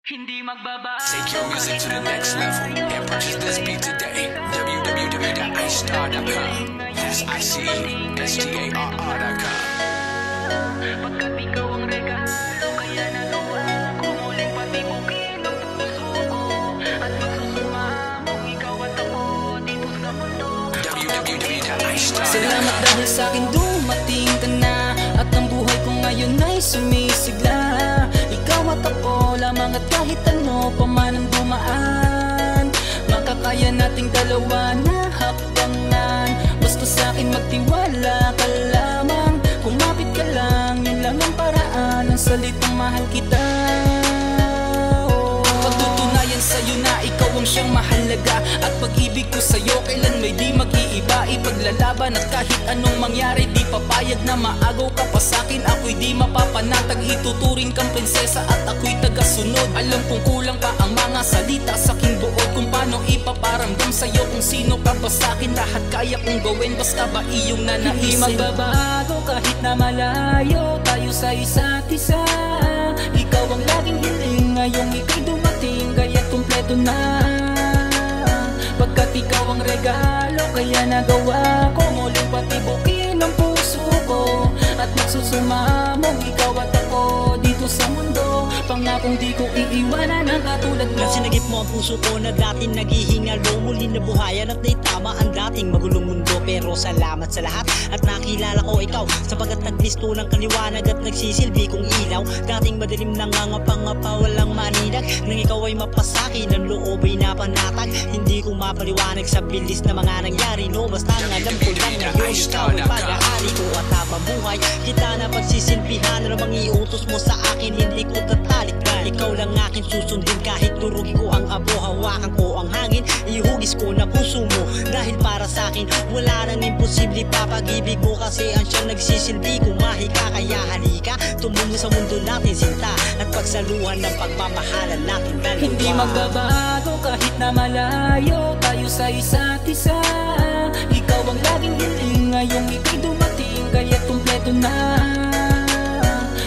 Hindi magbabago. Take your music to the next level and purchase this beat today. www.istar.com. That's ICESTARR.com. Pagkat ikaw ang regalo, kaya nagawa ko muling patibukin ang puso ko. At magsusumamong ikaw at ako dito sa mundo. www.istar.com. Salamat dahil sa'kin dumating ka na, at ang buhay ko ngayon ay sumisigla. Ikaw at ako lamang, at kahit ano pa man ang dumaan, makakaya nating dalawa na hakbangan. Basta sa'kin magtiwala ka lamang, kumapit ka lang, yun lang ang paraan. Ang salitang mahal kita, pagtutunayan sa'yo na ikaw ang siyang mahalaga. At pag-ibig ko sa'yo kailan may di mag-iiba. Ipaglalaban at kahit anong mangyari, di papayag na maagaw ka pa sa'kin. Ako'y di mapapanatag, ituturing kang prinsesa at ako'y tagasunod. Alam kong kulang pa ang mga salita sa'king buod, kung paano ipaparamdam sa'yo kung sino ka ba sa'kin. Lahat kaya kong gawin basta ba iyong nanaisin. Hindi magbabago kahit na malayo tayo sa isa't isa. Ikaw ang laging hiling, ngayong ika'y dumating, kaya't kumpleto na. Pagkat ikaw ang regalo, kaya nagawa ko muling patibukin ang puso ko. At magsusumamong ikaw at ako dito sa mundo. Pangakong di ko iiwanan ang katulad mo. Sinagip mo ang puso ko na dating naghihingalo, muli nabuhayan at naitama ang dating magulong mundo. Pero salamat sa lahat at nakilala ko ikaw, sapagat naglisto ng kaliwanag at nagsisilbi kong ilaw. Dating madilim nangangapa-ngapa, walang maninag, nang ikaw ay mapasakin, ang loob ay napanatag. Hindi ko mapaliwanag sa bilis na mga nangyari, no, basta ang alam ko lang ngayon ikaw ay pag-aari ko at habang buhay kita na pagsisilbihan. Ano bang iutos mo sa akin, hindi ko tatalikdan. Ikaw lang akin susundin kahit durugin ko ang abo, hawakan ko ang hangin, ihugis ko na puso mo. Dahil para sa akin wala nang imposible pa, pag-ibig mo kasi ang siyang nagsisilbi. Kumahi ka kaya halika, tumungo sa mundo natin sinta, at pagsaluhan ng pagmamahalan natin dalawa. Hindi magbabago kahit na malayo tayo sa isa't isa. Ikaw ang laging hiling, ngayong ika'y dumating, kaya't kumpleto na.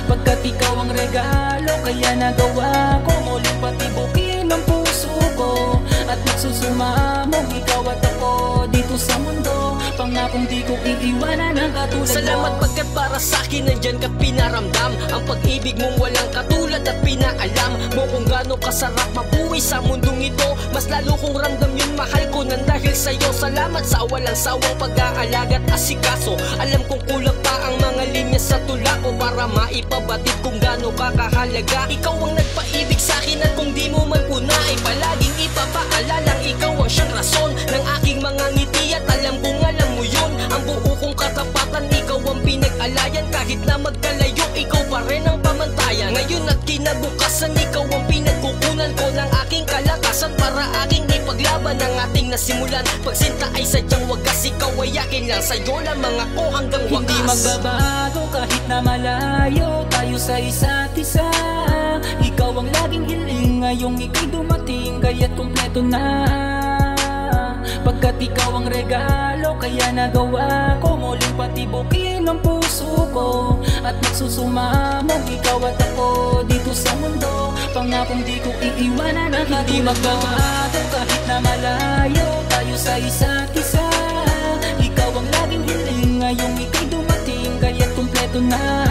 Pagkat ikaw ang regalo, kaya nagawa ko muling patibukin ang puso ko. At magsusumamong ikaw at ako dito sa mundo. Pangakong di ko iiwanan ang katulad mo. Salamat pagkat para sa'kin nandyan ka pinaramdam. Ang pag-ibig mong walang katulad at pinaalam mo kung gaano kasarap mabuhay sa mundong ito. Mas lalo kong ramdam yun, mahal ko nang dahil sa'yo. Salamat sa walang sawang pag-aalaga at asikaso. Alam kong kulang pa ang mga linya sa tula ko para maipabatid kung gaano ka kahalaga. Ikaw ang nagpaibig sa'kin at kung di mo man puna ay palaging ipapaalalang ikaw ang siyang rason ng aking mga ngiti. At alam kong alam mo yun, ang buo kong katapatan, ikaw ang pinag-alayan. Kahit na magkalayo, ikaw pa rin ang pamantayan. Ngayon at kinabukasan, ikaw ang pinagkukunan ko ng aking kalakasan para aking ipaglaban ang ating nasimulan. Pagsinta ay sadyang wagas, ikaw ay akin lang, sa'yo lamang ako hanggang wakas. Hindi magbabago kahit na malayo tayo sa isa't isa. Ikaw ang laging hiling, ngayong ika'y dumating, kaya't kumpleto na. Pagkat ikaw ang regalo, kaya nagawa ko muling patibukin ang puso ko. At magsusumamong ikaw at ako dito sa mundo. Pangakong di ko iiwanan ang katulad mo. Hindi magbabago kahit na malayo tayo sa isa't isa. Ikaw ang laging hiling, ngayong ika'y dumating, kaya't kumpleto na.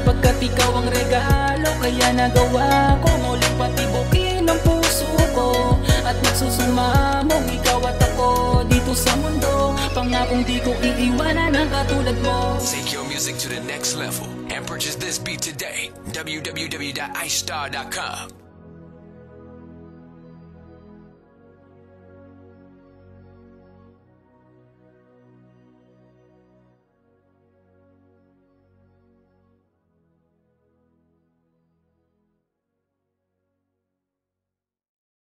Pagkat ikaw ang regalo, kaya nagawa ko muling patibukin ang puso ko. At magsusumamong ikaw at ako dito sa mundo. Pangakong di ko iiwanan ang katulad mo. Take your music to the next level and purchase this beat today. www.istar.com.